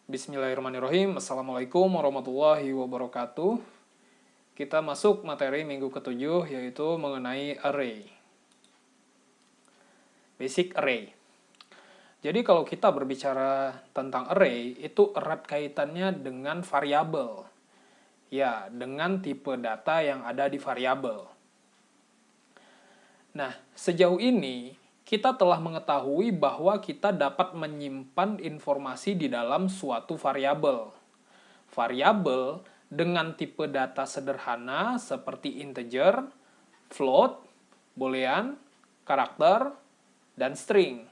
Bismillahirrahmanirrahim. Assalamualaikum warahmatullahi wabarakatuh. Kita masuk materi minggu ke-7 yaitu mengenai array. Basic array. Jadi kalau kita berbicara tentang array, itu erat kaitannya dengan variabel. Ya, dengan tipe data yang ada di variabel. Nah, sejauh ini kita telah mengetahui bahwa kita dapat menyimpan informasi di dalam suatu variabel. Variabel dengan tipe data sederhana seperti integer, float, boolean, karakter, dan string.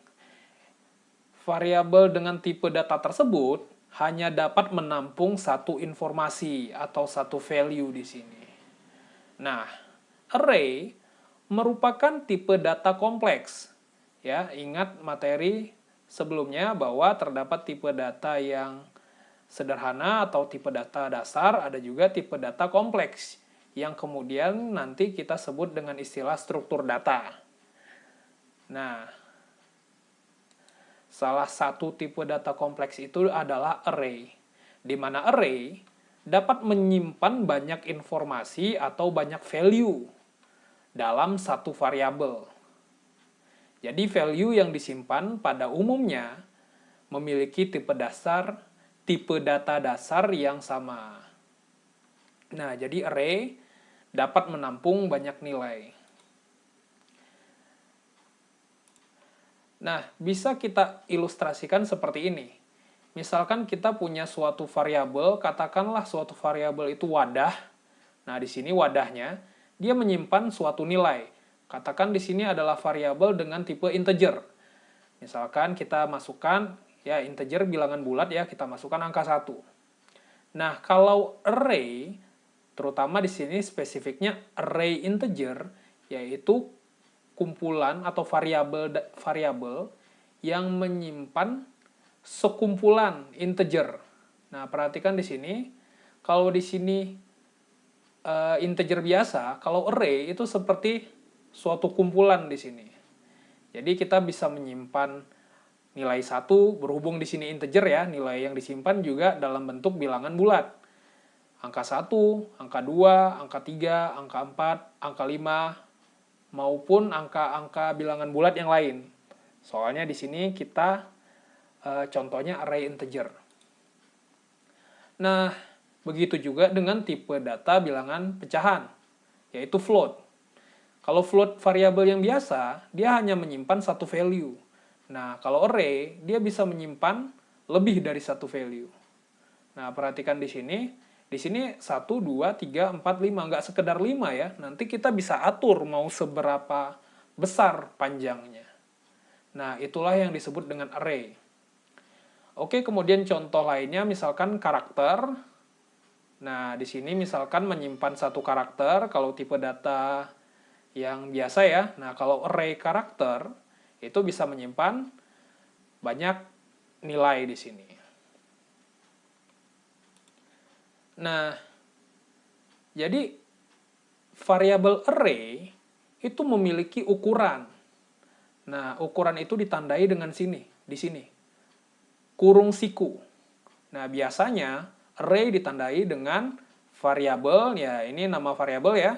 Variabel dengan tipe data tersebut hanya dapat menampung satu informasi atau satu value di sini. Nah, array merupakan tipe data kompleks. Ya, ingat materi sebelumnya bahwa terdapat tipe data yang sederhana atau tipe data dasar, ada juga tipe data kompleks yang kemudian nanti kita sebut dengan istilah struktur data. Nah, salah satu tipe data kompleks itu adalah array, di mana array dapat menyimpan banyak informasi atau banyak value dalam satu variabel. Jadi value yang disimpan pada umumnya memiliki tipe data dasar yang sama. Nah, jadi array dapat menampung banyak nilai. Nah, bisa kita ilustrasikan seperti ini. Misalkan kita punya suatu variabel, katakanlah suatu variabel itu wadah. Nah, di sini wadahnya dia menyimpan suatu nilai. Katakan di sini adalah variabel dengan tipe integer. Misalkan kita masukkan ya integer bilangan bulat ya, kita masukkan angka 1. Nah, kalau array, terutama di sini spesifiknya array integer, yaitu kumpulan atau variabel yang menyimpan sekumpulan integer. Nah, perhatikan di sini, kalau di sini integer biasa, kalau array itu seperti suatu kumpulan di sini. Jadi kita bisa menyimpan nilai 1 berhubung di sini integer ya, nilai yang disimpan juga dalam bentuk bilangan bulat. Angka 1, angka 2, angka 3, angka 4, angka 5, maupun angka-angka bilangan bulat yang lain. Soalnya di sini kita contohnya array integer. Nah, begitu juga dengan tipe data bilangan pecahan, yaitu float. Kalau float variabel yang biasa, dia hanya menyimpan satu value. Nah, kalau array, dia bisa menyimpan lebih dari satu value. Nah, perhatikan di sini 1, 2, 3, 4, 5. Nggak sekedar 5 ya, nanti kita bisa atur mau seberapa besar panjangnya. Nah, itulah yang disebut dengan array. Oke, kemudian contoh lainnya misalkan karakter. Nah, di sini misalkan menyimpan satu karakter, kalau tipe data yang biasa ya. Nah, kalau array karakter itu bisa menyimpan banyak nilai di sini. Nah, jadi variabel array itu memiliki ukuran. Nah, ukuran itu ditandai dengan di sini. Kurung siku. Nah, biasanya array ditandai dengan variabel, ya ini nama variabel ya.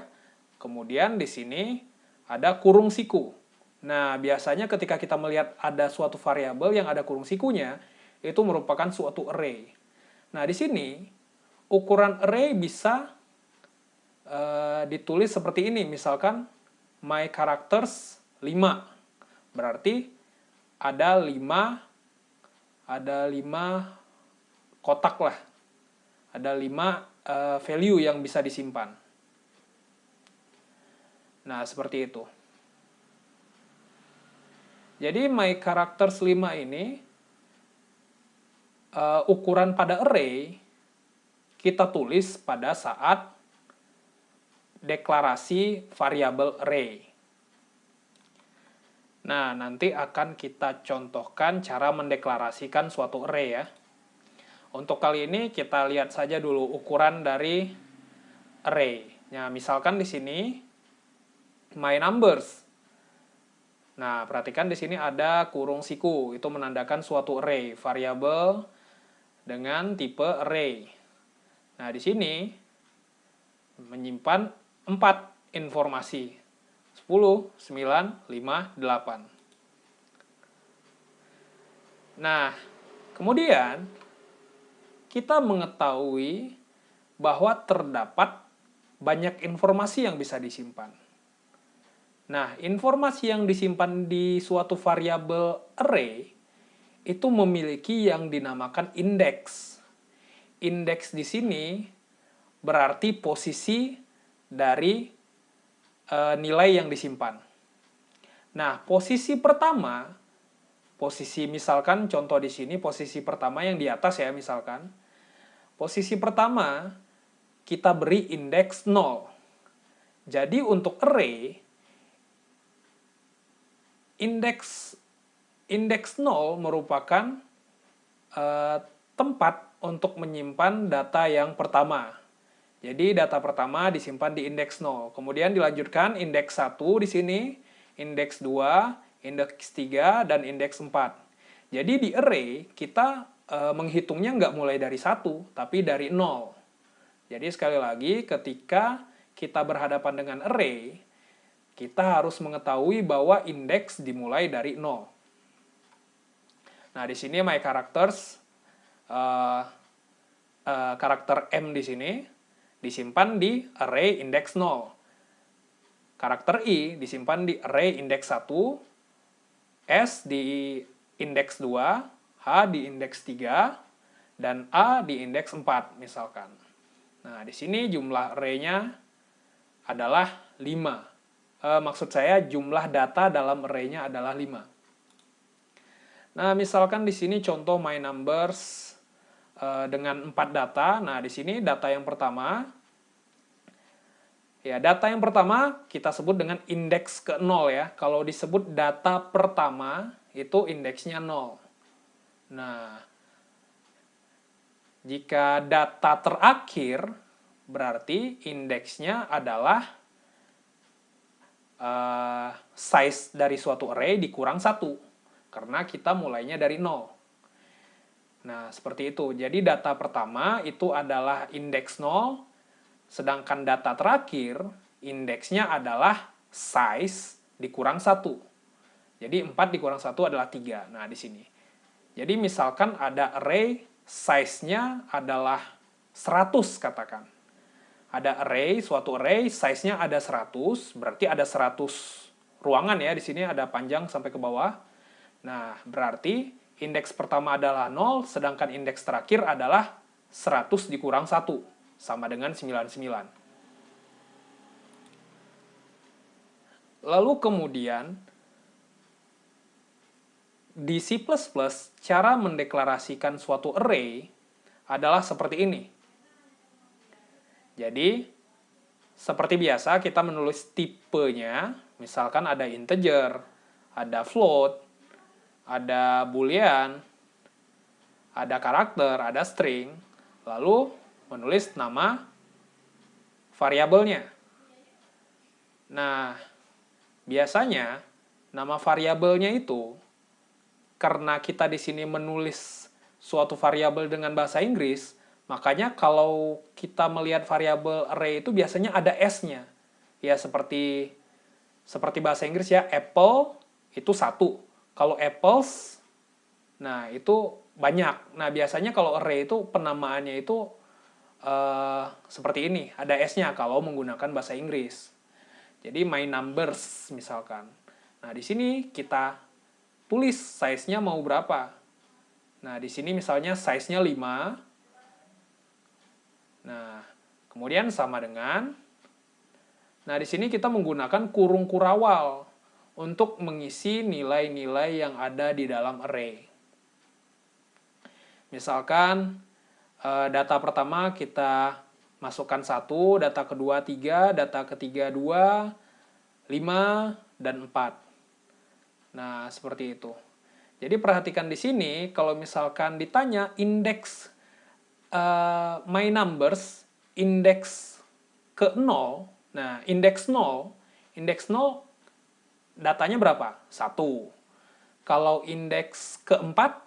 Kemudian di sini ada kurung siku. Nah, biasanya ketika kita melihat ada suatu variabel yang ada kurung sikunya, itu merupakan suatu array. Nah, di sini ukuran array bisa ditulis seperti ini. Misalkan my characters 5. Berarti ada 5 kotak lah. Ada 5 value yang bisa disimpan. Nah, seperti itu. Jadi, my characters 5 ini, ukuran pada array, kita tulis pada saat deklarasi variabel array. Nah, nanti akan kita contohkan cara mendeklarasikan suatu array ya. Untuk kali ini, kita lihat saja dulu ukuran dari array. Nah, misalkan di sini, my numbers. Nah, perhatikan di sini ada kurung siku, itu menandakan suatu array, variabel dengan tipe array. Nah, di sini menyimpan 4 informasi. 10, 9, 5, 8. Nah, kemudian kita mengetahui bahwa terdapat banyak informasi yang bisa disimpan. Nah, informasi yang disimpan di suatu variabel array itu memiliki yang dinamakan indeks. Indeks di sini berarti posisi dari nilai yang disimpan. Nah, posisi pertama, posisi misalkan contoh di sini posisi pertama yang di atas ya misalkan. Posisi pertama kita beri indeks 0. Jadi untuk array indeks 0 merupakan tempat untuk menyimpan data yang pertama. Jadi data pertama disimpan di indeks 0. Kemudian dilanjutkan indeks 1 di sini, indeks 2, indeks 3, dan indeks 4. Jadi di array kita menghitungnya nggak mulai dari 1, tapi dari 0. Jadi sekali lagi ketika kita berhadapan dengan array, kita harus mengetahui bahwa indeks dimulai dari 0. Nah, di sini my characters, karakter M di sini disimpan di array indeks 0. Karakter I disimpan di array indeks 1, S di indeks 2, H di indeks 3, dan A di indeks 4 misalkan. Nah, di sini jumlah array-nya adalah 5. Maksud saya jumlah data dalam array-nya adalah 5. Nah, misalkan di sini contoh my numbers dengan 4 data. Nah, di sini data yang pertama, ya data yang pertama kita sebut dengan indeks ke 0 ya. Kalau disebut data pertama, itu indeksnya 0. Nah, jika data terakhir, berarti indeksnya adalah size dari suatu array dikurang 1. Karena kita mulainya dari 0. Nah, seperti itu. Jadi data pertama itu adalah indeks 0, sedangkan data terakhir indeksnya adalah size dikurang 1. Jadi 4 dikurang 1 adalah 3. Nah, di sini. Jadi misalkan ada array size-nya adalah 100 katakan. Ada array, suatu array size-nya ada 100, berarti ada 100 ruangan ya. Di sini ada panjang sampai ke bawah. Nah, berarti indeks pertama adalah 0, sedangkan indeks terakhir adalah 100 dikurang 1, sama dengan 99. Lalu kemudian, di C++, cara mendeklarasikan suatu array adalah seperti ini. Jadi, seperti biasa kita menulis tipenya, misalkan ada integer, ada float, ada boolean, ada karakter, ada string, lalu menulis nama variabelnya. Nah, biasanya nama variabelnya itu, karena kita di sini menulis suatu variabel dengan bahasa Inggris, makanya kalau kita melihat variabel array itu biasanya ada S-nya. Ya, seperti bahasa Inggris ya, apple itu 1. Kalau apples, nah itu banyak. Nah, biasanya kalau array itu penamaannya itu seperti ini, ada S-nya kalau menggunakan bahasa Inggris. Jadi my numbers misalkan. Nah, di sini kita tulis size-nya mau berapa. Nah, di sini misalnya size-nya 5. Nah, kemudian sama dengan, nah di sini kita menggunakan kurung kurawal untuk mengisi nilai-nilai yang ada di dalam array. Misalkan data pertama kita masukkan 1, data kedua 3, data ketiga 2, 5, dan 4. Nah, seperti itu. Jadi perhatikan di sini, kalau misalkan ditanya indeks my numbers, indeks ke 0, nah indeks 0 datanya berapa? 1. Kalau indeks keempat,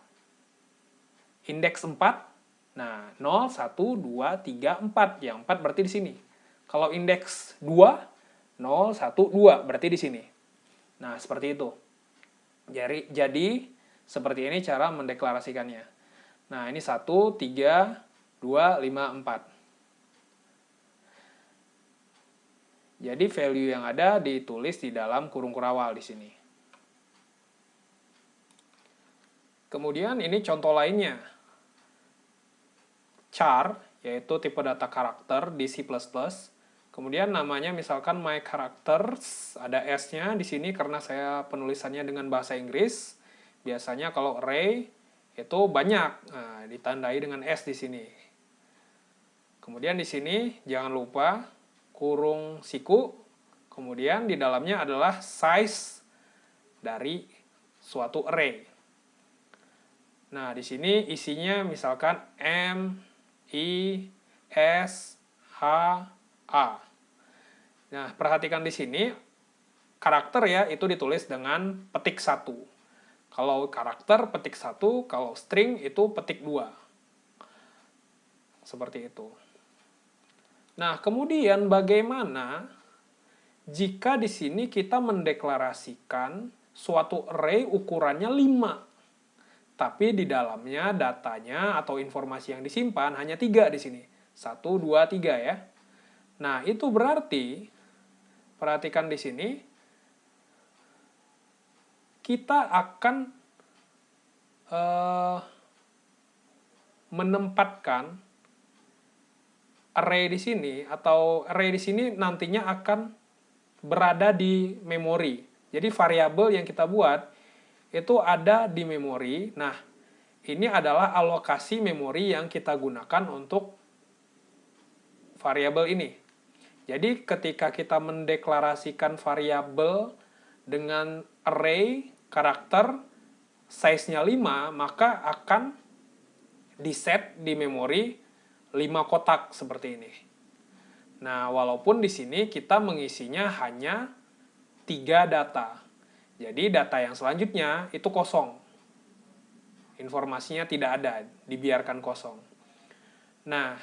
indeks 4 Nah, 0, 1, 2, 3, 4. Yang 4 berarti di sini. Kalau indeks 2, 0, 1, 2 berarti di sini. Nah, seperti itu. Jadi seperti ini cara mendeklarasikannya. Nah, ini 1, 3, 2, 5, 4. Jadi value yang ada ditulis di dalam kurung kurawal di sini. Kemudian ini contoh lainnya. Char, yaitu tipe data karakter di C++. Kemudian namanya misalkan my characters, ada S-nya di sini karena saya penulisannya dengan bahasa Inggris. Biasanya kalau array itu banyak, nah, ditandai dengan S di sini. Kemudian di sini jangan lupa kurung siku, kemudian di dalamnya adalah size dari suatu array. Nah, di sini isinya misalkan M, I, S, H, A. Nah, perhatikan di sini, karakter ya, itu ditulis dengan petik 1. Kalau karakter, petik 1, kalau string, itu petik 2. Seperti itu. Nah, kemudian bagaimana jika di sini kita mendeklarasikan suatu array ukurannya 5, tapi di dalamnya datanya atau informasi yang disimpan hanya 3 di sini. 1, 2, 3 ya. Nah, itu berarti perhatikan di sini, kita akan menempatkan array di sini, atau array di sini nantinya akan berada di memori. Jadi variabel yang kita buat itu ada di memori. Nah, ini adalah alokasi memori yang kita gunakan untuk variabel ini. Jadi ketika kita mendeklarasikan variabel dengan array karakter size-nya 5, maka akan di-set di memori 5 kotak seperti ini. Nah, walaupun di sini kita mengisinya hanya 3 data. Jadi data yang selanjutnya itu kosong. Informasinya tidak ada, dibiarkan kosong. Nah,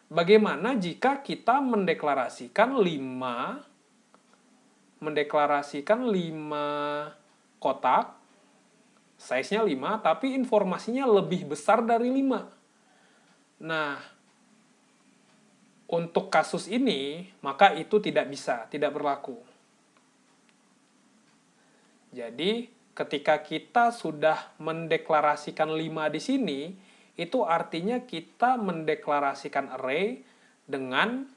bagaimana jika kita mendeklarasikan 5 kotak, size-nya 5, tapi informasinya lebih besar dari 5. Nah, untuk kasus ini, maka itu tidak bisa, tidak berlaku. Jadi, ketika kita sudah mendeklarasikan 5 di sini, itu artinya kita mendeklarasikan array dengan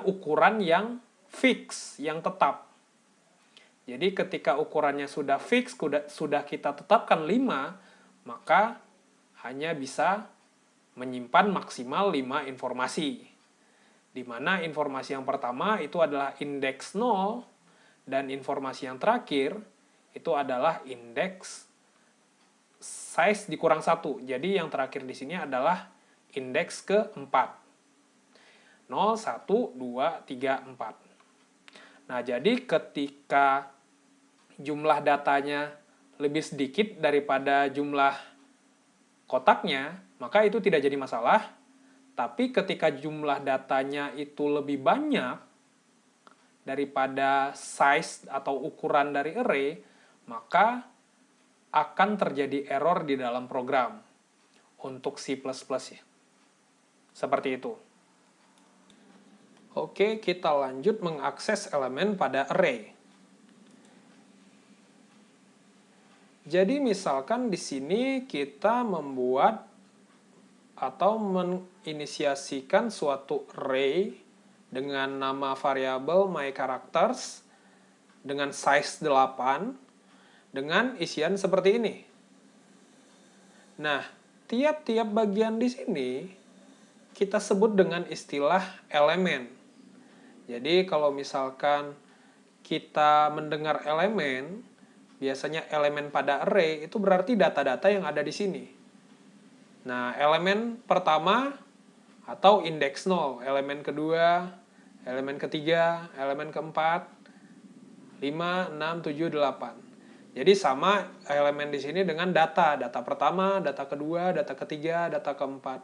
ukuran yang fix, yang tetap. Jadi ketika ukurannya sudah fix, sudah kita tetapkan 5, maka hanya bisa menyimpan maksimal 5 informasi. Di mana informasi yang pertama itu adalah indeks 0, dan informasi yang terakhir itu adalah indeks size dikurang 1. Jadi yang terakhir di sini adalah indeks ke-4. 0, 1, 2, 3, 4. Nah, jadi ketika jumlah datanya lebih sedikit daripada jumlah kotaknya, maka itu tidak jadi masalah. Tapi ketika jumlah datanya itu lebih banyak daripada size atau ukuran dari array, maka akan terjadi error di dalam program untuk C++ ya. Seperti itu. Oke, kita lanjut mengakses elemen pada array. Jadi misalkan di sini kita membuat atau menginisiasikan suatu array dengan nama variabel myCharacters dengan size 8 dengan isian seperti ini. Nah, tiap-tiap bagian di sini kita sebut dengan istilah elemen. Jadi kalau misalkan kita mendengar elemen, biasanya elemen pada array itu berarti data-data yang ada di sini. Nah, elemen pertama atau indeks 0, elemen kedua, elemen ketiga, elemen keempat, 5, 6, 7, 8. Jadi sama elemen di sini dengan data. Data pertama, data kedua, data ketiga, data keempat.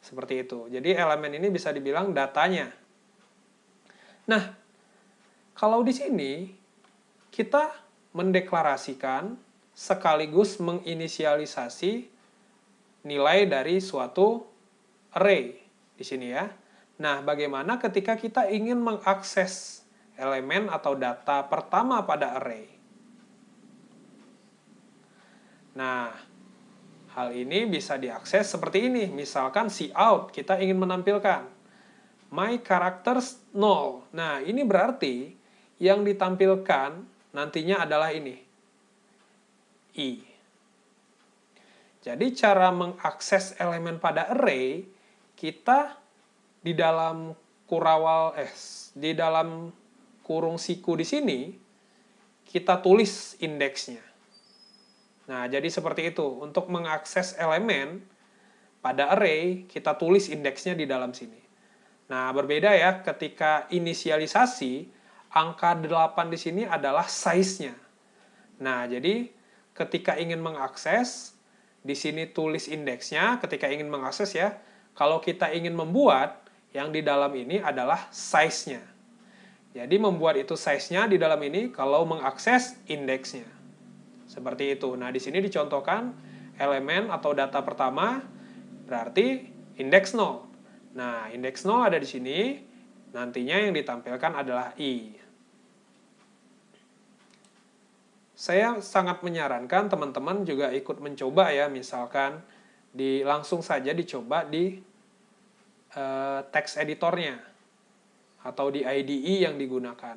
Seperti itu. Jadi elemen ini bisa dibilang datanya. Nah, kalau di sini kita mendeklarasikan sekaligus menginisialisasi nilai dari suatu array di sini ya. Nah, bagaimana ketika kita ingin mengakses elemen atau data pertama pada array? Nah, hal ini bisa diakses seperti ini. Misalkan cout, kita ingin menampilkan my characters 0. Nah, ini berarti yang ditampilkan nantinya adalah ini, i. Jadi cara mengakses elemen pada array, kita di dalam di dalam kurung siku di sini, kita tulis indeksnya. Nah, jadi seperti itu. Untuk mengakses elemen pada array, kita tulis indeksnya di dalam sini. Nah, berbeda ya, ketika inisialisasi, angka 8 di sini adalah size-nya. Nah, jadi ketika ingin mengakses, di sini tulis indeksnya, ketika ingin mengakses ya. Kalau kita ingin membuat, yang di dalam ini adalah size-nya. Jadi membuat itu size-nya di dalam ini, kalau mengakses indeksnya. Seperti itu. Nah, di sini dicontohkan elemen atau data pertama berarti indeks 0. Nah, indeks 0 ada di sini. Nantinya yang ditampilkan adalah i. Saya sangat menyarankan teman-teman juga ikut mencoba ya, misalkan langsung saja dicoba di text editornya atau di IDE yang digunakan.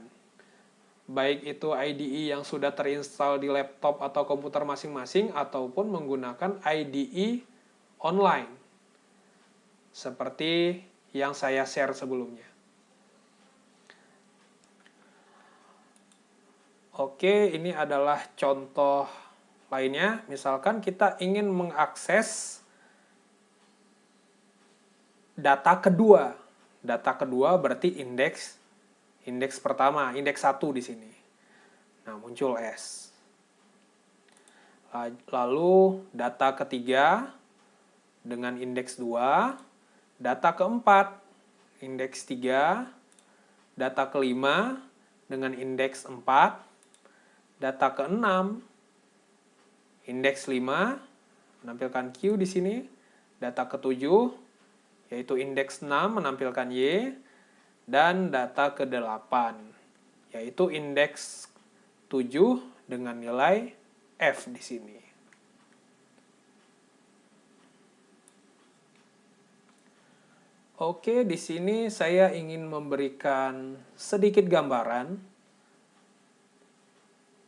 Baik itu IDE yang sudah terinstall di laptop atau komputer masing-masing ataupun menggunakan IDE online seperti yang saya share sebelumnya. Oke, ini adalah contoh lainnya. Misalkan kita ingin mengakses data kedua. Data kedua berarti indeks pertama, indeks 1 di sini. Nah, muncul S. Lalu data ketiga dengan indeks 2, data keempat indeks 3, data kelima dengan indeks 4, data keenam indeks 5 menampilkan Q di sini, data ketujuh yaitu indeks 6 menampilkan Y, dan data ke-8, yaitu indeks 7 dengan nilai F di sini. Oke, di sini saya ingin memberikan sedikit gambaran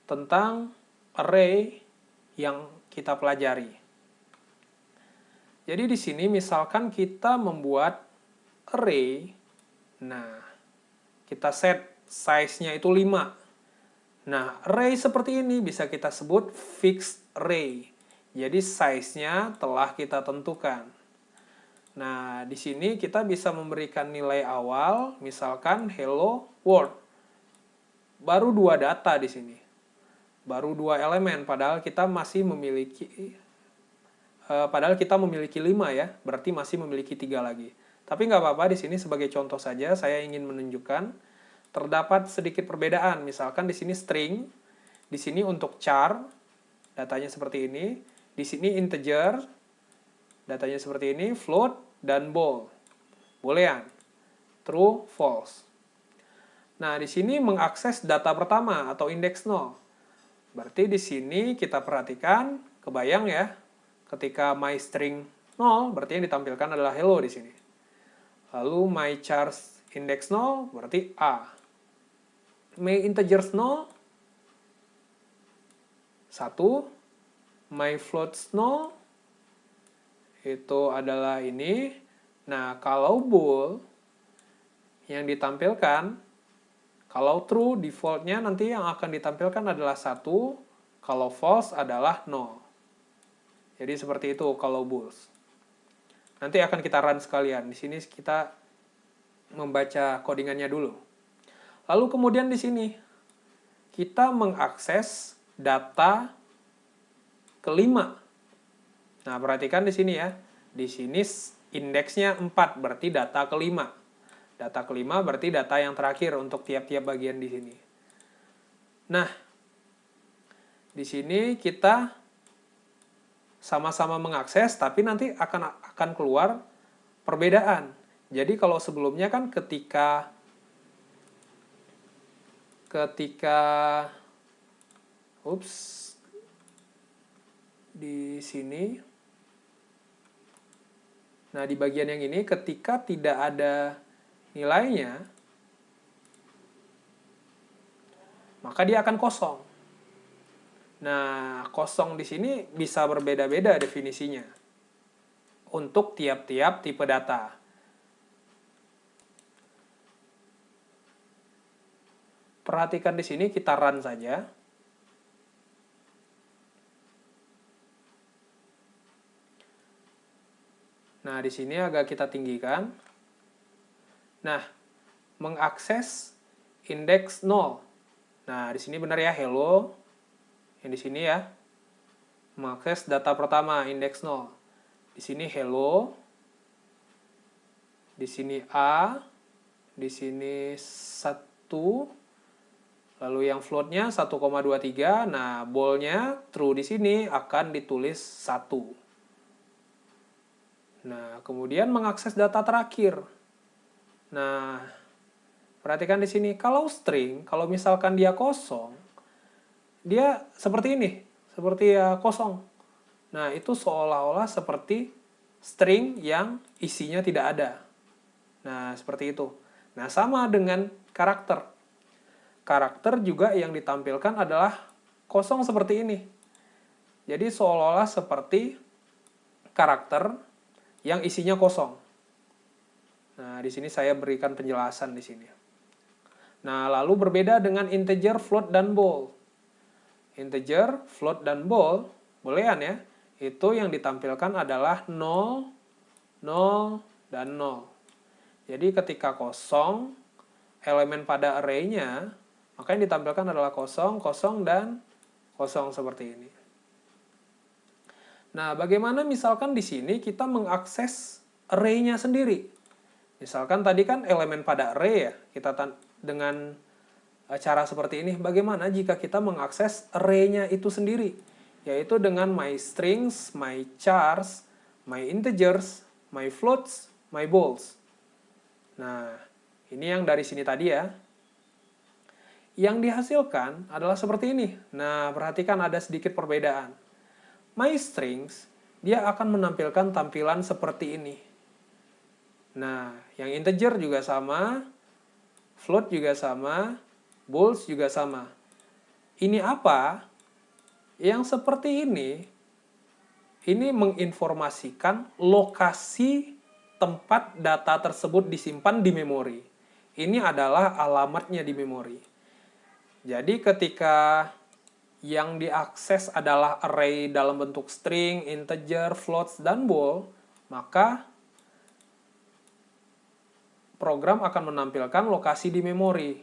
tentang array yang kita pelajari. Jadi di sini misalkan kita membuat array. Nah, kita set size-nya itu 5. Nah, array seperti ini bisa kita sebut fixed array. Jadi size-nya telah kita tentukan. Nah, di sini kita bisa memberikan nilai awal, misalkan hello world. Baru 2 data di sini. Baru 2 elemen, padahal kita memiliki 5 ya, berarti masih memiliki 3 lagi. Tapi nggak apa-apa, di sini sebagai contoh saja saya ingin menunjukkan terdapat sedikit perbedaan. Misalkan di sini string, di sini untuk char, datanya seperti ini, di sini integer, datanya seperti ini, float, dan bool. Boolean, true, false. Nah, di sini mengakses data pertama atau indeks 0. Berarti di sini kita perhatikan, kebayang ya, ketika my string 0, berarti yang ditampilkan adalah hello di sini. Lalu my char index 0 berarti A. My integers 0, 1. My floats 0, itu adalah ini. Nah, kalau bool, yang ditampilkan, kalau true, defaultnya nanti yang akan ditampilkan adalah 1. Kalau false adalah 0. Jadi seperti itu kalau bools. Nanti akan kita run sekalian. Di sini kita membaca codingannya dulu. Lalu kemudian di sini kita mengakses data kelima. Nah, perhatikan di sini ya. Di sini indeksnya 4, berarti data kelima. Data kelima berarti data yang terakhir untuk tiap-tiap bagian di sini. Nah, di sini kita sama-sama mengakses, tapi nanti akan keluar perbedaan. Jadi kalau sebelumnya kan ketika di sini, nah di bagian yang ini ketika tidak ada nilainya, maka dia akan kosong. Nah, kosong di sini bisa berbeda-beda definisinya untuk tiap-tiap tipe data. Perhatikan di sini, kita run saja. Nah, di sini agak kita tinggikan. Nah, mengakses indeks 0. Nah, di sini benar ya, hello. Yang di sini ya. Mengakses data pertama, indeks 0. Di sini hello. Di sini A. Di sini 1. Lalu yang floatnya 1,23. Nah, boolnya true di sini akan ditulis 1. Nah, kemudian mengakses data terakhir. Nah, perhatikan di sini. Kalau string, kalau misalkan dia kosong, dia seperti ini. Seperti ya kosong. Nah, itu seolah-olah seperti string yang isinya tidak ada. Nah, seperti itu. Nah, sama dengan karakter. Karakter juga yang ditampilkan adalah kosong seperti ini. Jadi seolah-olah seperti karakter yang isinya kosong. Nah, di sini saya berikan penjelasan di sini. Nah, lalu berbeda dengan integer, float, dan bool. Integer, float, dan bool, boolean ya, itu yang ditampilkan adalah 0, 0, dan 0. Jadi ketika kosong, elemen pada array-nya, maka yang ditampilkan adalah 0, 0, dan 0 seperti ini. Nah, bagaimana misalkan di sini kita mengakses array-nya sendiri? Misalkan tadi kan elemen pada array ya, kita dengan cara seperti ini. Bagaimana jika kita mengakses array-nya itu sendiri? Yaitu dengan my strings, my chars, my integers, my floats, my bools. Nah, ini yang dari sini tadi ya. Yang dihasilkan adalah seperti ini. Nah, perhatikan ada sedikit perbedaan. My strings, dia akan menampilkan tampilan seperti ini. Nah, yang integer juga sama, float juga sama, bools juga sama. Ini apa? Yang seperti ini menginformasikan lokasi tempat data tersebut disimpan di memori. Ini adalah alamatnya di memori. Jadi ketika yang diakses adalah array dalam bentuk string, integer, floats, dan bool, maka program akan menampilkan lokasi di memori.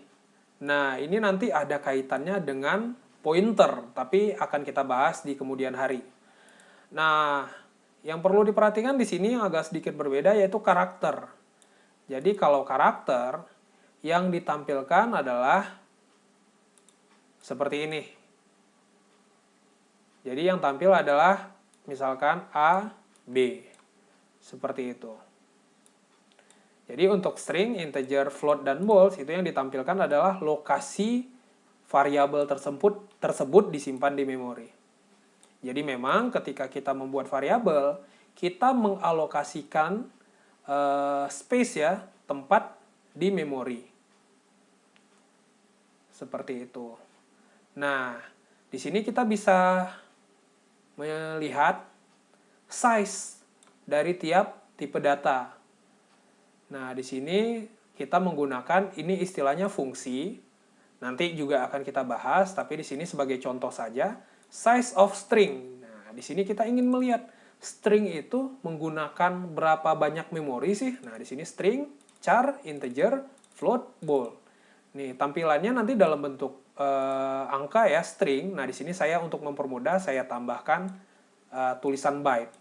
Nah, ini nanti ada kaitannya dengan pointer, tapi akan kita bahas di kemudian hari. Nah, yang perlu diperhatikan di sini yang agak sedikit berbeda yaitu karakter. Jadi kalau karakter yang ditampilkan adalah seperti ini. Jadi yang tampil adalah misalkan A, B. Seperti itu. Jadi untuk string, integer, float, dan bools itu yang ditampilkan adalah lokasi variabel tersebut disimpan di memori. Jadi memang ketika kita membuat variabel, kita mengalokasikan space ya, tempat di memori. Seperti itu. Nah, di sini kita bisa melihat size dari tiap tipe data. Nah, di sini kita menggunakan ini istilahnya fungsi. Nanti juga akan kita bahas, tapi di sini sebagai contoh saja, size of string. Nah, di sini kita ingin melihat string itu menggunakan berapa banyak memori sih? Nah, di sini string, char, integer, float, bool. Nih, tampilannya nanti dalam bentuk angka ya, string. Nah, di sini saya untuk mempermudah saya tambahkan tulisan byte.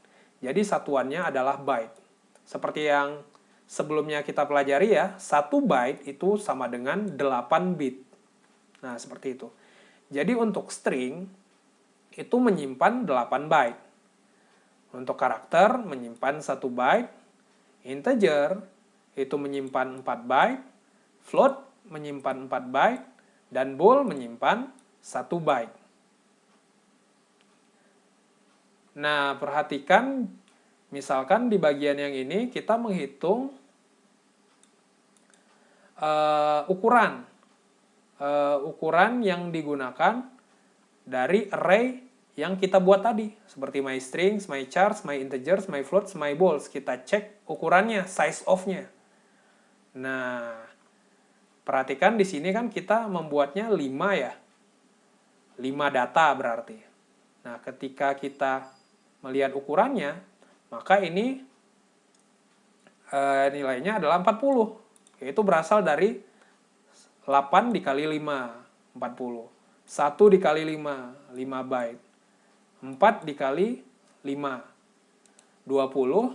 Jadi satuannya adalah byte. Seperti yang sebelumnya kita pelajari ya, 1 byte itu sama dengan 8 bit. Nah, seperti itu. Jadi untuk string itu menyimpan 8 byte. Untuk karakter menyimpan 1 byte, integer itu menyimpan 4 byte, float menyimpan 4 byte, dan bool menyimpan 1 byte. Nah, perhatikan misalkan di bagian yang ini kita menghitung ukuran yang digunakan dari array yang kita buat tadi, seperti my strings, my chars, my integers, my floats, my bools. Kita cek ukurannya, size of-nya. Nah, perhatikan di sini kan kita membuatnya 5 ya. 5 data berarti. Nah, ketika kita melihat ukurannya, maka ini nilainya adalah 40. Yaitu berasal dari 8 dikali 5, 40. 1 dikali 5, 5 byte. 4 dikali 5, 20.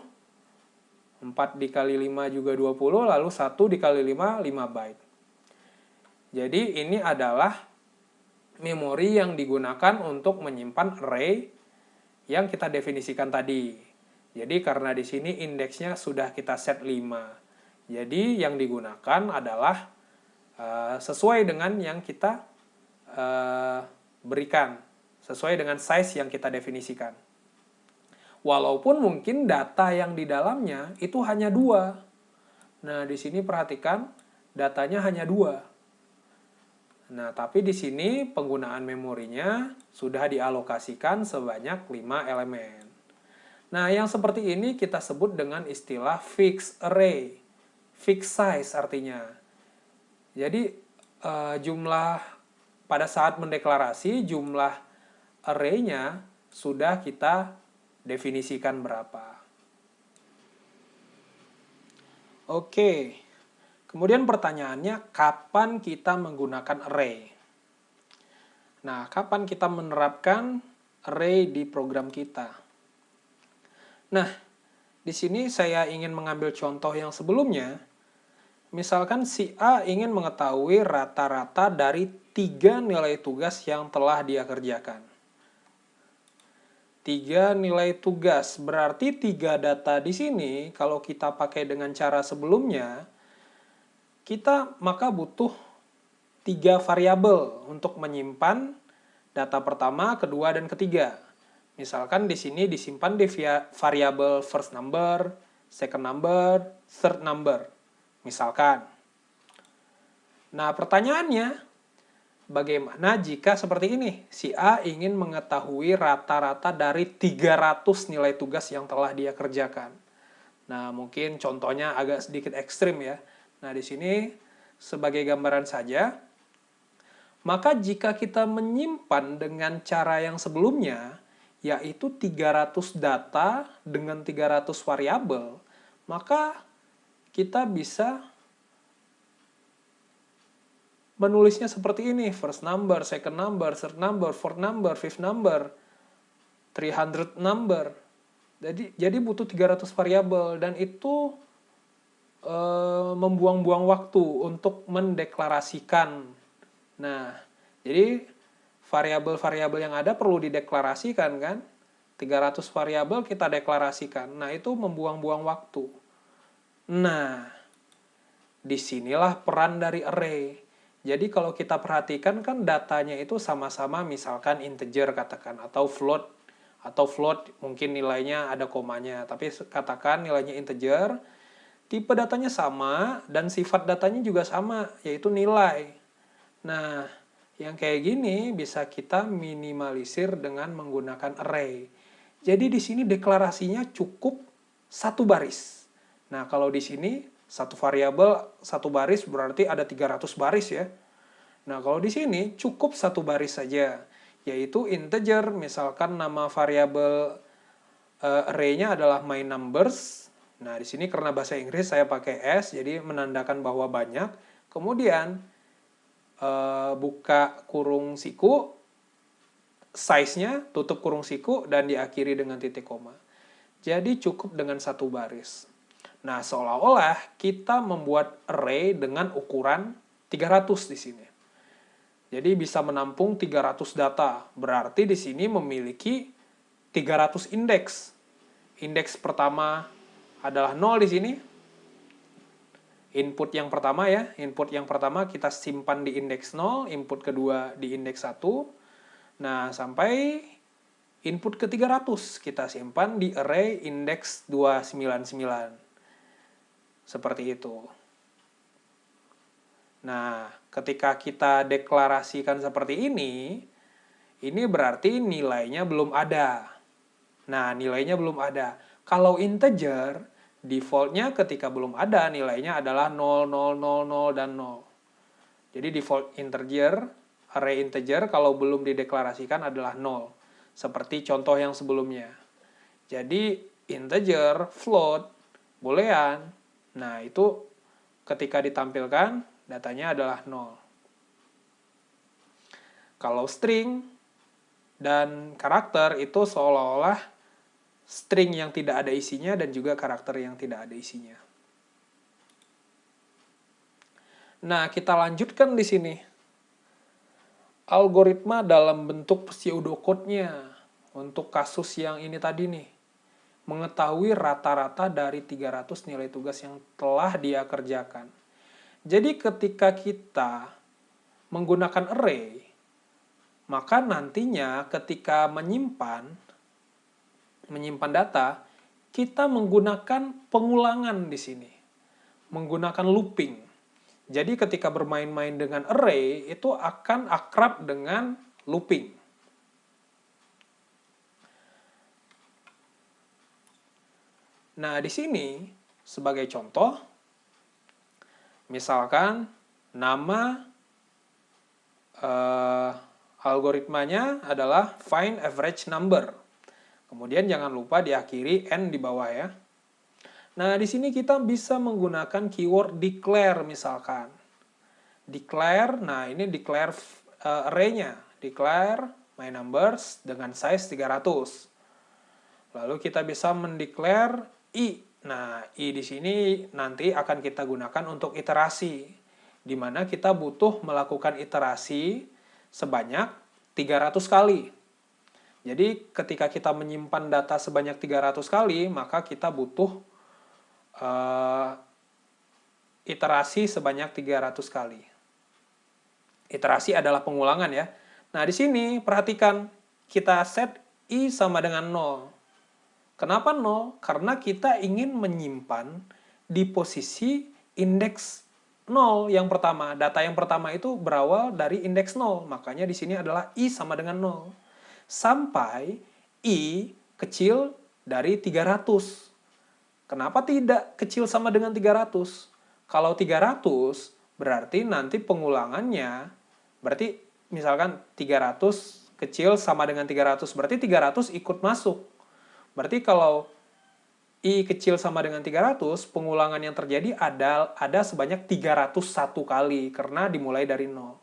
4 dikali 5 juga 20, lalu 1 dikali 5, 5 byte. Jadi ini adalah memori yang digunakan untuk menyimpan array yang kita definisikan tadi. Jadi karena di sini indeksnya sudah kita set 5. Jadi yang digunakan adalah sesuai dengan yang kita berikan, sesuai dengan size yang kita definisikan. Walaupun mungkin data yang di dalamnya itu hanya 2. Nah, di sini perhatikan datanya hanya 2. Nah, tapi di sini penggunaan memorinya sudah dialokasikan sebanyak 5 elemen. Nah, yang seperti ini kita sebut dengan istilah fixed array. Fixed size artinya. Jadi, jumlah pada saat mendeklarasi, jumlah array-nya sudah kita definisikan berapa. Oke. Kemudian pertanyaannya, kapan kita menggunakan array? Nah, kapan kita menerapkan array di program kita? Nah, di sini saya ingin mengambil contoh yang sebelumnya. Misalkan si A ingin mengetahui rata-rata dari 3 nilai tugas yang telah dia kerjakan. 3 nilai tugas, berarti 3 data di sini, kalau kita pakai dengan cara sebelumnya, kita maka butuh 3 variabel untuk menyimpan data pertama, kedua, dan ketiga. Misalkan di sini disimpan di variabel first number, second number, third number. Misalkan. Nah, pertanyaannya, bagaimana jika seperti ini? Si A ingin mengetahui rata-rata dari 300 nilai tugas yang telah dia kerjakan. Nah, mungkin contohnya agak sedikit ekstrim ya. Nah, di sini sebagai gambaran saja, maka jika kita menyimpan dengan cara yang sebelumnya, yaitu 300 data dengan 300 variabel, maka kita bisa menulisnya seperti ini, first number, second number, third number, fourth number, fifth number, 300 number. Jadi butuh 300 variabel, dan itu membuang-buang waktu untuk mendeklarasikan. Nah, jadi variabel-variabel yang ada perlu dideklarasikan kan? 300 variabel kita deklarasikan. Nah, itu membuang-buang waktu. Nah, disinilah peran dari array. Jadi kalau kita perhatikan kan datanya itu sama-sama misalkan integer katakan, atau float mungkin nilainya ada komanya, tapi katakan nilainya integer, tipe datanya sama dan sifat datanya juga sama, yaitu nilai. Nah, yang kayak gini bisa kita minimalisir dengan menggunakan array. Jadi di sini deklarasinya cukup 1 baris. Nah, kalau di sini satu variabel 1 baris berarti ada 300 baris ya. Nah, kalau di sini cukup 1 baris saja, yaitu integer. Misalkan nama variabel array-nya adalah my numbers. Nah, di sini karena bahasa Inggris saya pakai S, jadi menandakan bahwa banyak. Kemudian buka kurung siku, size-nya, tutup kurung siku, dan diakhiri dengan titik koma. Jadi cukup dengan satu baris. Nah, seolah-olah kita membuat array dengan ukuran 300 di sini. Jadi bisa menampung 300 data. Berarti di sini memiliki 300 indeks. Indeks pertama adalah 0 di sini. Input yang pertama ya, input yang pertama kita simpan di indeks 0, input kedua di indeks 1. Nah, sampai input ke 300 kita simpan di array indeks 299. Seperti itu. Nah, ketika kita deklarasikan seperti ini berarti nilainya belum ada. Nah, nilainya belum ada. Kalau integer, defaultnya ketika belum ada nilainya adalah 0, 0, 0, 0, dan 0. Jadi default integer, array integer kalau belum dideklarasikan adalah 0. Seperti contoh yang sebelumnya. Jadi integer, float, boolean. Nah, itu ketika ditampilkan datanya adalah 0. Kalau string dan karakter itu seolah-olah string yang tidak ada isinya dan juga karakter yang tidak ada isinya. Nah, kita lanjutkan di sini. Algoritma dalam bentuk pseudocode-nya untuk kasus yang ini tadi nih. Mengetahui rata-rata dari 300 nilai tugas yang telah dia kerjakan. Jadi ketika kita menggunakan array, maka nantinya ketika menyimpan data, kita menggunakan pengulangan di sini. Menggunakan looping. Jadi ketika bermain-main dengan array, itu akan akrab dengan looping. Nah, di sini, sebagai contoh, misalkan nama algoritmanya adalah find average number. Kemudian jangan lupa diakhiri n di bawah ya. Nah, di sini kita bisa menggunakan keyword declare misalkan. Declare, nah ini declare array-nya. Declare my numbers dengan size 300. Lalu kita bisa mendeclare i. Nah, i di sini nanti akan kita gunakan untuk iterasi. Di mana kita butuh melakukan iterasi sebanyak 300 kali. Jadi ketika kita menyimpan data sebanyak 300 kali, maka kita butuh iterasi sebanyak 300 kali. Iterasi adalah pengulangan ya. Nah, di sini perhatikan kita set i sama dengan 0. Kenapa 0? Karena kita ingin menyimpan di posisi indeks 0 yang pertama. Data yang pertama itu berawal dari indeks 0. Makanya di sini adalah i sama dengan 0. Sampai i kecil dari 300. Kenapa tidak kecil sama dengan 300? Kalau 300, berarti nanti pengulangannya, berarti misalkan 300 kecil sama dengan 300, berarti 300 ikut masuk. Berarti kalau i kecil sama dengan 300, pengulangan yang terjadi ada sebanyak 301 kali, karena dimulai dari 0.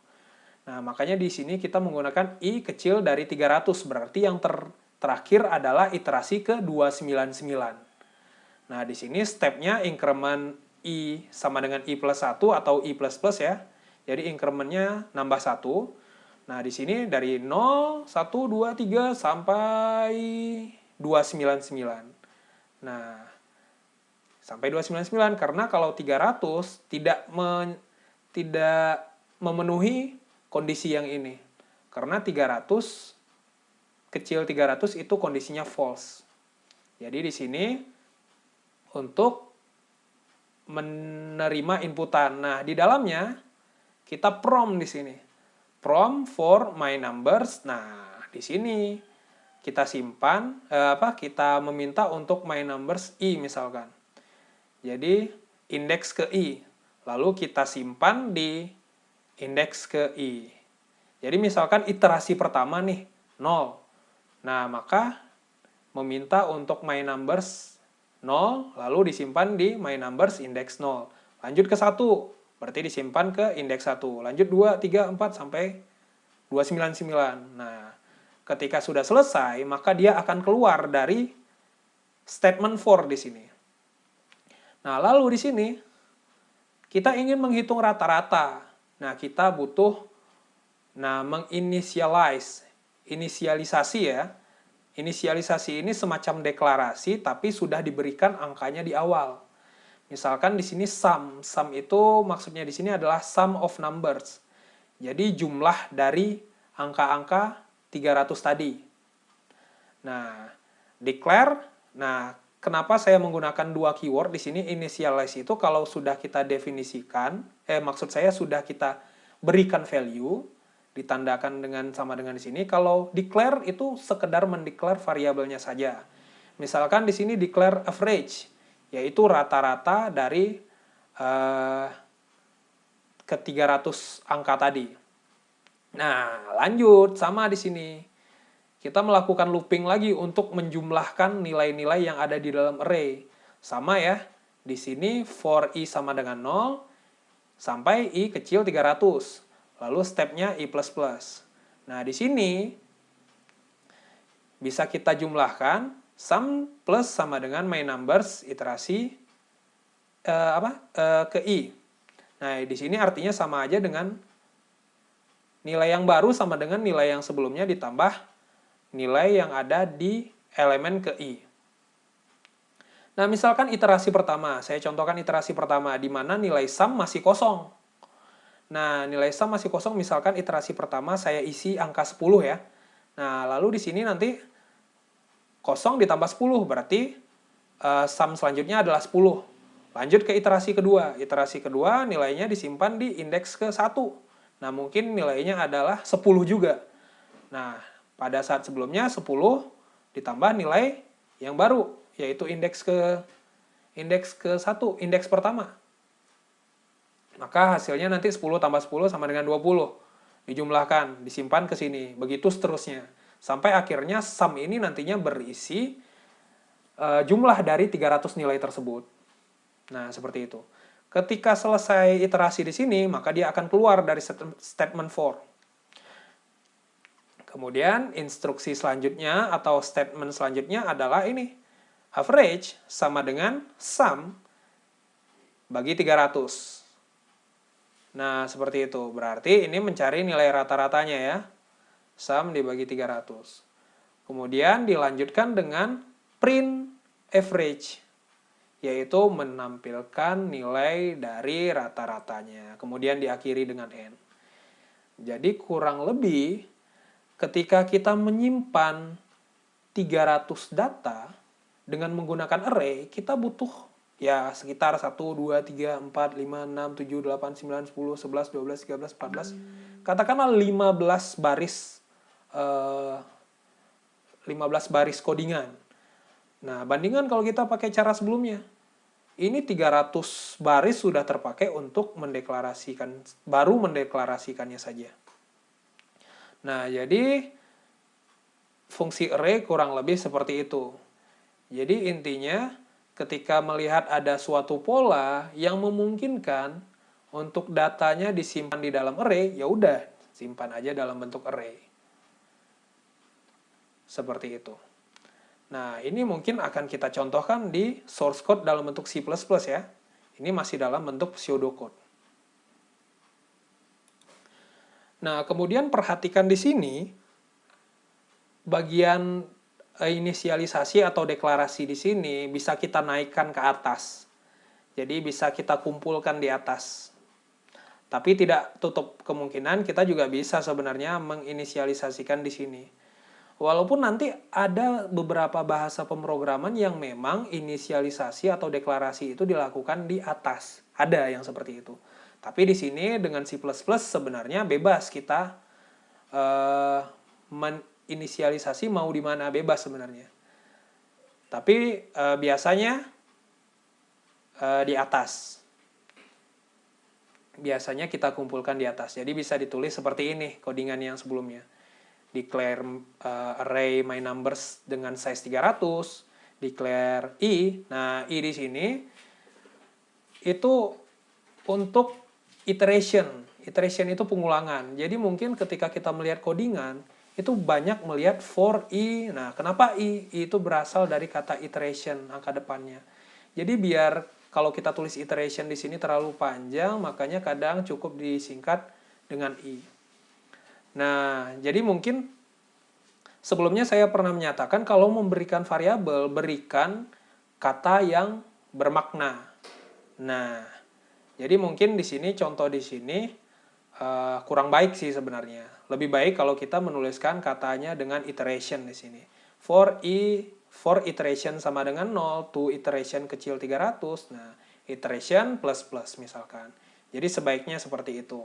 Nah, makanya di sini kita menggunakan i kecil dari 300, berarti yang terakhir adalah iterasi ke 299. Nah, di sini stepnya increment i sama dengan i plus 1 atau i plus plus ya. Jadi incrementnya nambah 1. Nah, di sini dari 0, 1, 2, 3 sampai 299. Nah, sampai 299 karena kalau 300 tidak memenuhi kondisi yang ini. Karena 300 kecil 300 itu kondisinya false. Jadi di sini untuk menerima inputan. Nah, di dalamnya kita prompt di sini. Prompt for my numbers. Nah, di sini kita simpan kita meminta untuk my numbers i misalkan. Jadi indeks ke i. Lalu kita simpan di indeks ke i. Jadi misalkan iterasi pertama nih 0. Nah, maka meminta untuk my numbers 0, lalu disimpan di my numbers index 0. Lanjut ke 1, Berarti disimpan ke indeks 1. Lanjut 2, 3, 4, sampai 299. Nah, ketika sudah selesai, maka dia akan keluar dari statement for di sini. Nah, lalu di sini, kita ingin menghitung rata-rata. Nah, kita butuh inisialisasi ya. Inisialisasi ini semacam deklarasi, tapi sudah diberikan angkanya di awal. Misalkan di sini sum. Sum itu maksudnya di sini adalah sum of numbers. Jadi jumlah dari angka-angka 300 tadi. Nah, declare. Nah, kenapa saya menggunakan dua keyword di sini? Initialize itu kalau sudah kita definisikan, maksud saya sudah kita berikan value, ditandakan sama dengan di sini. Kalau declare itu sekedar mendeklar variabelnya saja. Misalkan di sini declare average, yaitu rata-rata dari ke 300 angka tadi. Nah, lanjut sama di sini. Kita melakukan looping lagi untuk menjumlahkan nilai-nilai yang ada di dalam array. Sama ya. Di sini for i sama dengan 0 sampai i kecil 300. Lalu stepnya i++. Nah, di sini bisa kita jumlahkan sum plus sama dengan my numbers iterasi ke i. Nah, di sini artinya sama aja dengan nilai yang baru sama dengan nilai yang sebelumnya ditambah nilai yang ada di elemen ke i. Nah, misalkan iterasi pertama, saya contohkan iterasi pertama di mana nilai sum masih kosong. Nah, nilai sum masih kosong, misalkan iterasi pertama saya isi angka 10 ya. Nah, lalu di sini nanti kosong ditambah 10, berarti sum selanjutnya adalah 10. Lanjut ke iterasi kedua. Iterasi kedua nilainya disimpan di indeks ke 1. Nah, mungkin nilainya adalah 10 juga. Nah, pada saat sebelumnya 10 ditambah nilai yang baru, yaitu indeks ke 1, indeks pertama. Maka hasilnya nanti 10 tambah 10 sama dengan 20. Dijumlahkan, disimpan ke sini. Begitu seterusnya. Sampai akhirnya sum ini nantinya berisi jumlah dari 300 nilai tersebut. Nah, seperti itu. Ketika selesai iterasi di sini, maka dia akan keluar dari statement for. Kemudian instruksi selanjutnya atau statement selanjutnya adalah ini. Average sama dengan sum bagi 300. Nah, seperti itu. Berarti ini mencari nilai rata-ratanya ya. Sum dibagi 300. Kemudian dilanjutkan dengan print average, yaitu menampilkan nilai dari rata-ratanya. Kemudian diakhiri dengan n. Jadi kurang lebih ketika kita menyimpan 300 data dengan menggunakan array, kita butuh ya sekitar 1, 2, 3, 4, 5, 6, 7, 8, 9, 10, 11, 12, 13, 14. Katakanlah 15 baris codingan. Nah, bandingkan kalau kita pakai cara sebelumnya. Ini 300 baris sudah terpakai untuk baru mendeklarasikannya saja. Nah, jadi fungsi array kurang lebih seperti itu. Jadi intinya ketika melihat ada suatu pola yang memungkinkan untuk datanya disimpan di dalam array, ya udah simpan aja dalam bentuk array. Seperti itu. Nah, ini mungkin akan kita contohkan di source code dalam bentuk C++ ya. Ini masih dalam bentuk pseudocode. Nah, kemudian perhatikan di sini bagian inisialisasi atau deklarasi di sini bisa kita naikkan ke atas. Jadi bisa kita kumpulkan di atas. Tapi tidak tutup kemungkinan kita juga bisa sebenarnya menginisialisasikan di sini. Walaupun nanti ada beberapa bahasa pemrograman yang memang inisialisasi atau deklarasi itu dilakukan di atas. Ada yang seperti itu. Tapi di sini dengan C++ sebenarnya bebas kita inisialisasi mau di mana, bebas sebenarnya. Tapi biasanya di atas. Biasanya kita kumpulkan di atas. Jadi bisa ditulis seperti ini codingan yang sebelumnya. Declare array my numbers dengan size 300, declare i. Nah, i di sini itu untuk iteration. Iteration itu pengulangan. Jadi mungkin ketika kita melihat codingan, itu banyak melihat for i. Nah, kenapa i? I itu berasal dari kata iteration, angka depannya. Jadi biar kalau kita tulis iteration di sini terlalu panjang, makanya kadang cukup disingkat dengan i. Nah, jadi mungkin sebelumnya saya pernah menyatakan kalau memberikan variabel, berikan kata yang bermakna. Nah, jadi mungkin di sini contoh di sini kurang baik sih sebenarnya. Lebih baik kalau kita menuliskan katanya dengan iteration di sini. For iteration sama dengan 0, to iteration kecil 300. Nah, iteration plus plus misalkan. Jadi sebaiknya seperti itu.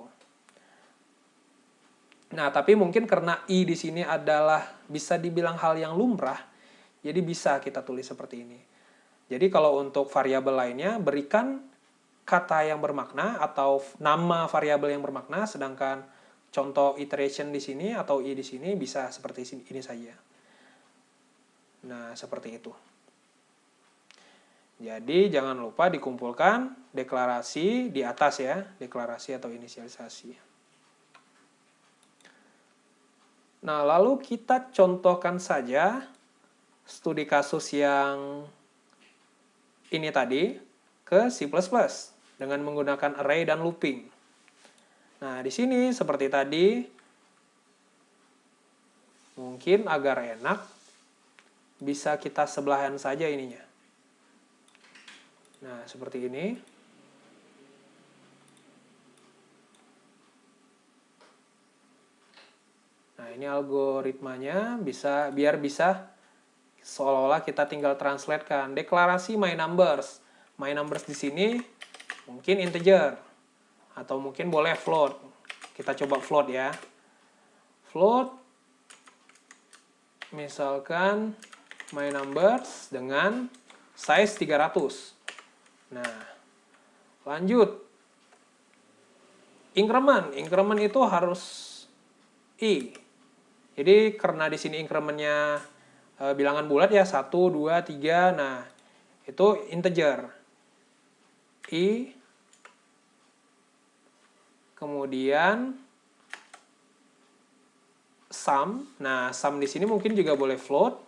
Nah, tapi mungkin karena i di sini adalah bisa dibilang hal yang lumrah, jadi bisa kita tulis seperti ini. Jadi kalau untuk variabel lainnya, berikan kata yang bermakna atau nama variabel yang bermakna, sedangkan contoh iteration di sini atau i di sini bisa seperti ini saja. Nah, seperti itu. Jadi jangan lupa dikumpulkan deklarasi di atas ya, deklarasi atau inisialisasi. Nah, lalu kita contohkan saja studi kasus yang ini tadi ke C++ dengan menggunakan array dan looping. Nah, di sini seperti tadi, mungkin agar enak, bisa kita sebelahan saja ininya. Nah, seperti ini. Nah, ini algoritmanya biar bisa seolah-olah kita tinggal translatekan deklarasi my numbers. My numbers di sini mungkin integer atau mungkin boleh float. Kita coba float ya. Float misalkan my numbers dengan size 300. Nah, lanjut. Increment itu harus i. Jadi karena di sini incrementnya bilangan bulat ya 1, 2, 3. Nah, itu integer. I kemudian sum. Nah, sum di sini mungkin juga boleh float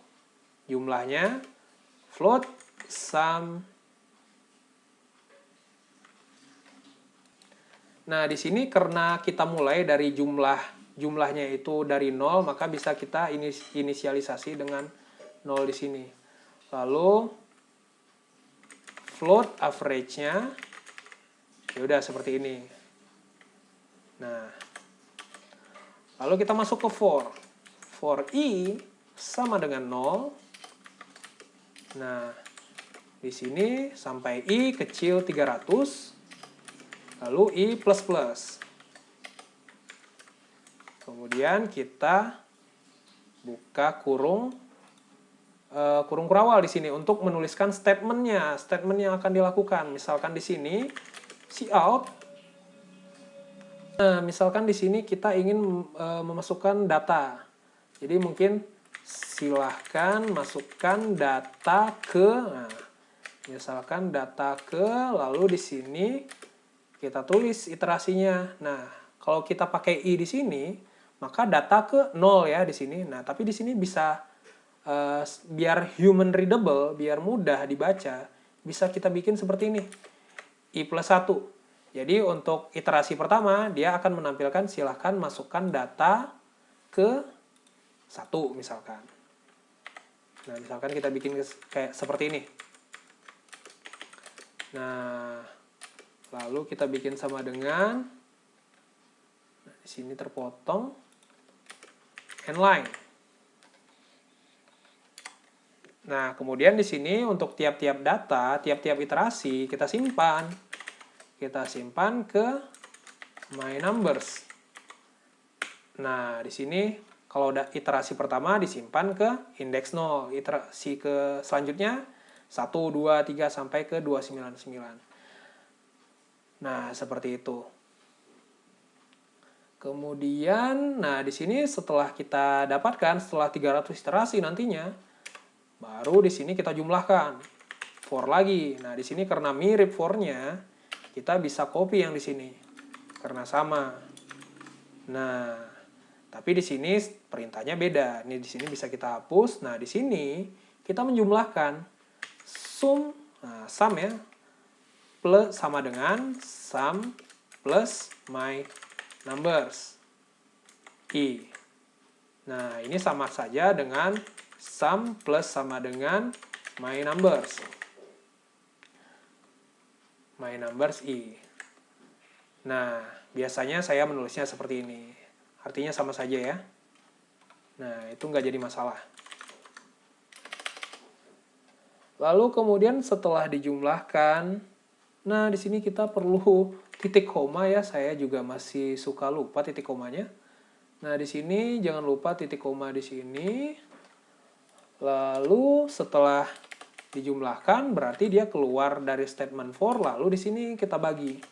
jumlahnya. Float sum. Nah, di sini karena kita mulai dari jumlahnya itu dari 0, maka bisa kita inisialisasi dengan 0 di sini. Lalu float average-nya ya udah seperti ini. Nah, lalu kita masuk ke for. For i sama dengan 0. Nah, di sini sampai i kecil 300. Lalu i plus plus. Kemudian kita buka kurung kurawal di sini untuk menuliskan statement-nya yang akan dilakukan. Misalkan di sini cout. Nah, misalkan di sini kita ingin memasukkan data. Jadi mungkin silahkan masukkan data ke, nah, misalkan data ke, lalu di sini kita tulis iterasinya. Nah, kalau kita pakai i di sini, maka data ke 0 ya di sini. Nah, tapi di sini bisa biar human readable, biar mudah dibaca, bisa kita bikin seperti ini. I plus 1. Jadi untuk iterasi pertama, dia akan menampilkan silahkan masukkan data ke 1 misalkan. Nah, misalkan kita bikin kayak seperti ini. Nah, lalu kita bikin sama dengan, nah, di sini terpotong, line. Nah, kemudian di sini untuk tiap-tiap data, tiap-tiap iterasi, kita simpan. Kita simpan ke my numbers. Nah, di sini kalau iterasi pertama disimpan ke indeks 0. Iterasi ke selanjutnya 1, 2, 3 sampai ke 299. Nah, seperti itu. Kemudian, nah di sini setelah kita dapatkan, setelah 300 iterasi nantinya, baru di sini kita jumlahkan. For lagi. Nah, di sini karena mirip for-nya, kita bisa copy yang di sini. karena sama. Nah, tapi di sini perintahnya beda. Ini di sini bisa kita hapus. Nah, di sini kita menjumlahkan sum, nah, sum ya, plus sama dengan sum plus my numbers i. Nah, ini sama saja dengan sum plus sama dengan my numbers i. Nah, biasanya saya menulisnya seperti ini. Artinya sama saja ya. Nah, itu nggak jadi masalah. Lalu kemudian setelah dijumlahkan, nah di sini kita perlu titik koma ya. Saya juga masih suka lupa titik komanya. Nah, di sini jangan lupa titik koma di sini. Lalu setelah dijumlahkan berarti dia keluar dari statement for, lalu di sini kita bagi.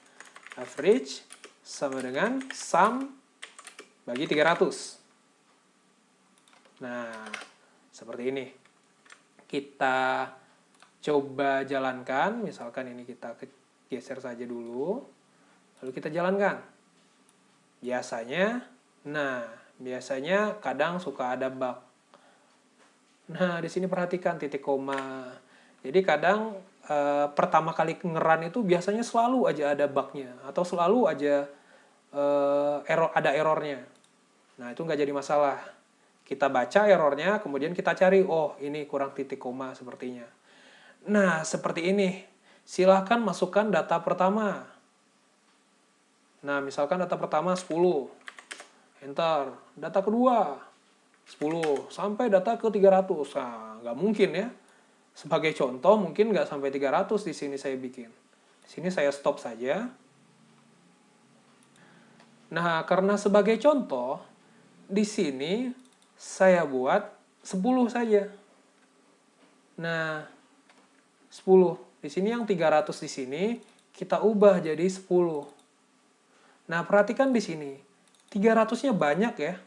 Average sama dengan sum bagi 300. Nah, seperti ini. Kita coba jalankan, misalkan ini kita geser saja dulu. Lalu kita jalankan. Biasanya kadang suka ada bug. Nah, di sini perhatikan titik koma. Jadi kadang pertama kali ngeran itu biasanya selalu aja ada bug-nya atau selalu aja ada errornya. Nah, itu nggak jadi masalah. Kita baca errornya, kemudian kita cari, oh ini kurang titik koma sepertinya. Nah, seperti ini. Silahkan masukkan data pertama. Nah, misalkan data pertama 10. Enter. Data kedua 10. Sampai data ke 300. Nah, nggak mungkin ya. Sebagai contoh, mungkin nggak sampai 300 di sini saya bikin. Di sini saya stop saja. Nah, karena sebagai contoh, di sini saya buat 10 saja. Nah, 10. Di sini yang 300 di sini, kita ubah jadi 10. Nah, perhatikan di sini. 300-nya banyak ya.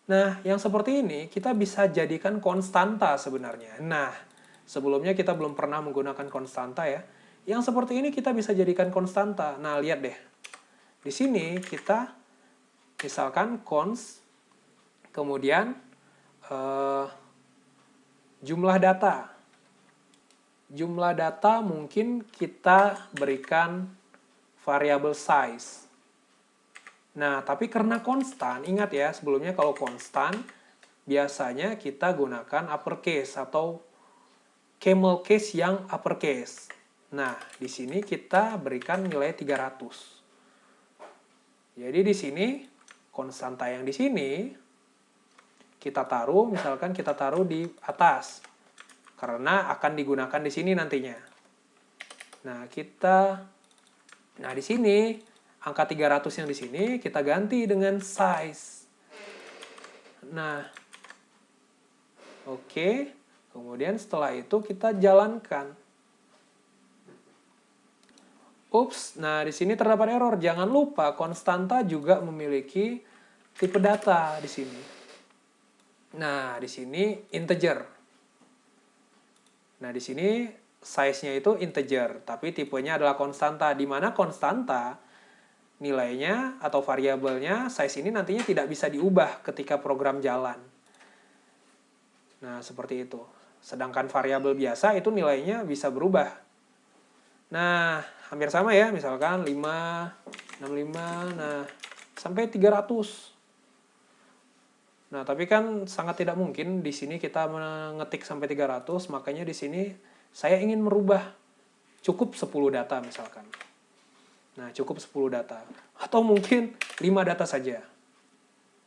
Nah, yang seperti ini kita bisa jadikan konstanta sebenarnya. Nah, sebelumnya kita belum pernah menggunakan konstanta ya. Yang seperti ini kita bisa jadikan konstanta. Nah, lihat deh. Di sini kita misalkan const, kemudian jumlah data. Jumlah data mungkin kita berikan variable size. Nah, tapi karena konstan, ingat ya, sebelumnya kalau konstan, biasanya kita gunakan uppercase atau camel case yang uppercase. Nah, di sini kita berikan nilai 300. Jadi di sini, konstanta yang di sini, kita taruh, misalkan kita taruh di atas. Karena akan digunakan di sini nantinya. Nah, di sini, angka 300 yang di sini, kita ganti dengan size. Nah, oke. Kemudian setelah itu kita jalankan. Ups, nah di sini terdapat error. Jangan lupa konstanta juga memiliki tipe data di sini. Nah, di sini integer. Nah, di sini size-nya itu integer, tapi tipenya adalah konstanta. Di mana konstanta nilainya atau variabelnya size ini nantinya tidak bisa diubah ketika program jalan. Nah, seperti itu. Sedangkan variabel biasa itu nilainya bisa berubah. Nah, hampir sama ya, misalkan 5, 65, nah sampai 300. Nah, tapi kan sangat tidak mungkin di sini kita mengetik sampai 300, makanya di sini saya ingin merubah cukup 10 data misalkan. Nah, cukup 10 data atau mungkin 5 data saja.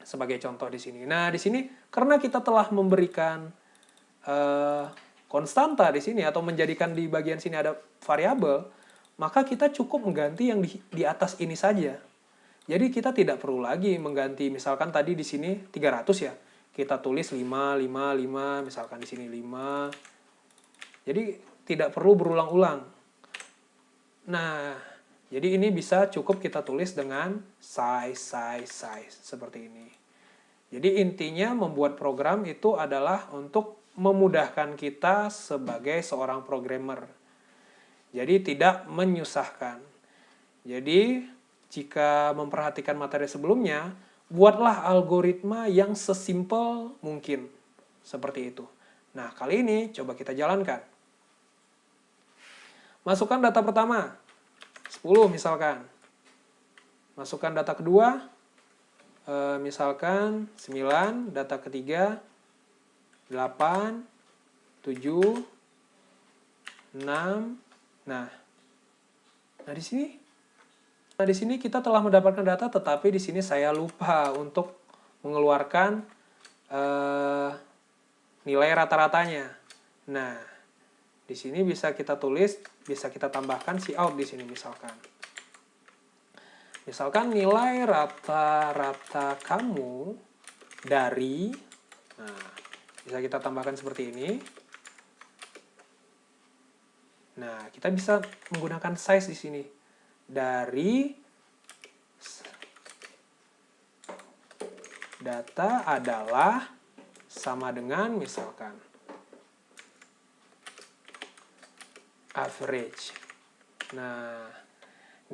Sebagai contoh di sini. Nah, di sini karena kita telah memberikan konstanta di sini atau menjadikan di bagian sini ada variabel, maka kita cukup mengganti yang di atas ini saja. Jadi kita tidak perlu lagi mengganti, misalkan tadi di sini 300 ya. Kita tulis 5, 5, 5, misalkan di sini 5. Jadi tidak perlu berulang-ulang. Nah, jadi ini bisa cukup kita tulis dengan size, seperti ini. Jadi intinya membuat program itu adalah untuk memudahkan kita sebagai seorang programmer. Jadi tidak menyusahkan. Jadi jika memperhatikan materi sebelumnya, buatlah algoritma yang sesimpel mungkin. Seperti itu. Nah, kali ini coba kita jalankan. Masukkan data pertama, 10 misalkan. Masukkan data kedua, misalkan 9, data ketiga, 8, 7, 6. Nah, di sini kita telah mendapatkan data, tetapi di sini saya lupa untuk mengeluarkan nilai rata-ratanya. Nah, di sini bisa kita tulis, bisa kita tambahkan cout di sini misalkan. Misalkan nilai rata-rata kamu dari, nah, bisa kita tambahkan seperti ini. Nah, kita bisa menggunakan size di sini. Dari data adalah sama dengan misalkan average. Nah,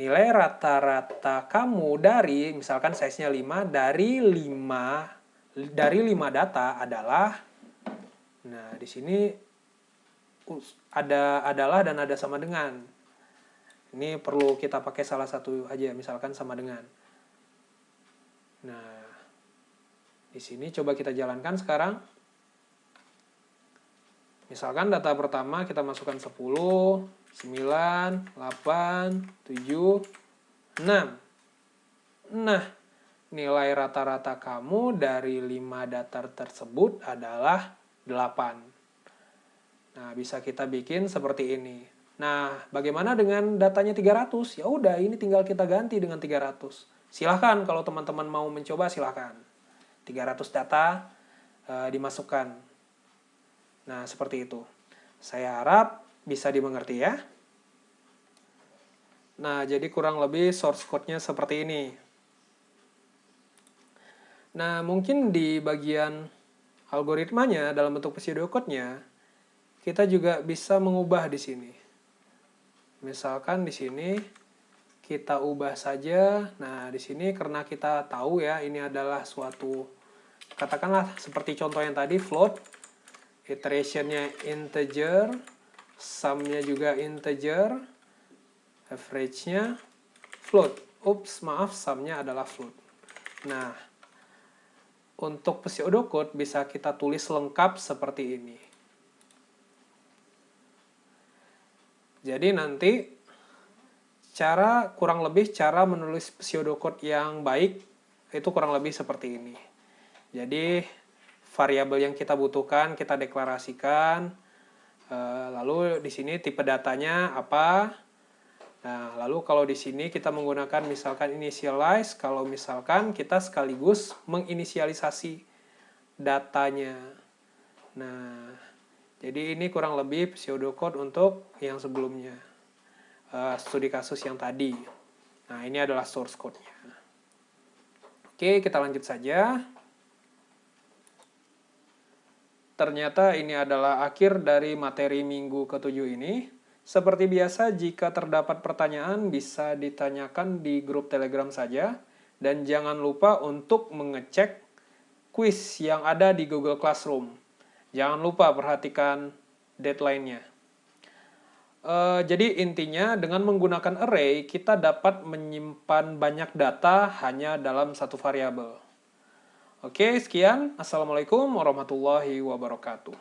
nilai rata-rata kamu dari, misalkan size-nya 5, dari 5 data adalah, nah di sini ada adalah dan ada sama dengan. Ini perlu kita pakai salah satu aja, misalkan sama dengan. Nah, di sini coba kita jalankan sekarang. Misalkan data pertama kita masukkan 10, 9, 8, 7, 6. Nah, nilai rata-rata kamu dari 5 data tersebut adalah 8. Nah, bisa kita bikin seperti ini. Nah, bagaimana dengan datanya 300? Ya udah, ini tinggal kita ganti dengan 300. Silahkan kalau teman-teman mau mencoba, silahkan. 300 data dimasukkan. Nah, seperti itu. Saya harap bisa dimengerti ya. Nah, jadi kurang lebih source code-nya seperti ini. Nah, mungkin di bagian algoritmanya dalam bentuk pseudocode-nya, kita juga bisa mengubah di sini. Misalkan di sini kita ubah saja. Nah, di sini karena kita tahu ya, ini adalah suatu, katakanlah seperti contoh yang tadi, float. Iteration-nya integer, sum-nya juga integer, average-nya float. Ups, maaf, sum-nya adalah float. Nah, untuk pseudocode bisa kita tulis lengkap seperti ini. Jadi nanti kurang lebih cara menulis pseudocode yang baik itu kurang lebih seperti ini. Jadi variabel yang kita butuhkan kita deklarasikan, lalu di sini tipe datanya apa. Nah, lalu kalau di sini kita menggunakan misalkan initialize, kalau misalkan kita sekaligus menginisialisasi datanya. Nah, jadi ini kurang lebih pseudocode untuk yang sebelumnya, studi kasus yang tadi. Nah, ini adalah source code-nya. Oke, kita lanjut saja. Ternyata ini adalah akhir dari materi minggu ke-7 ini. Seperti biasa, jika terdapat pertanyaan bisa ditanyakan di grup Telegram saja. Dan jangan lupa untuk mengecek quiz yang ada di Google Classroom. Jangan lupa perhatikan deadline-nya. Jadi intinya dengan menggunakan array, kita dapat menyimpan banyak data hanya dalam satu variabel. Oke, sekian. Assalamualaikum warahmatullahi wabarakatuh.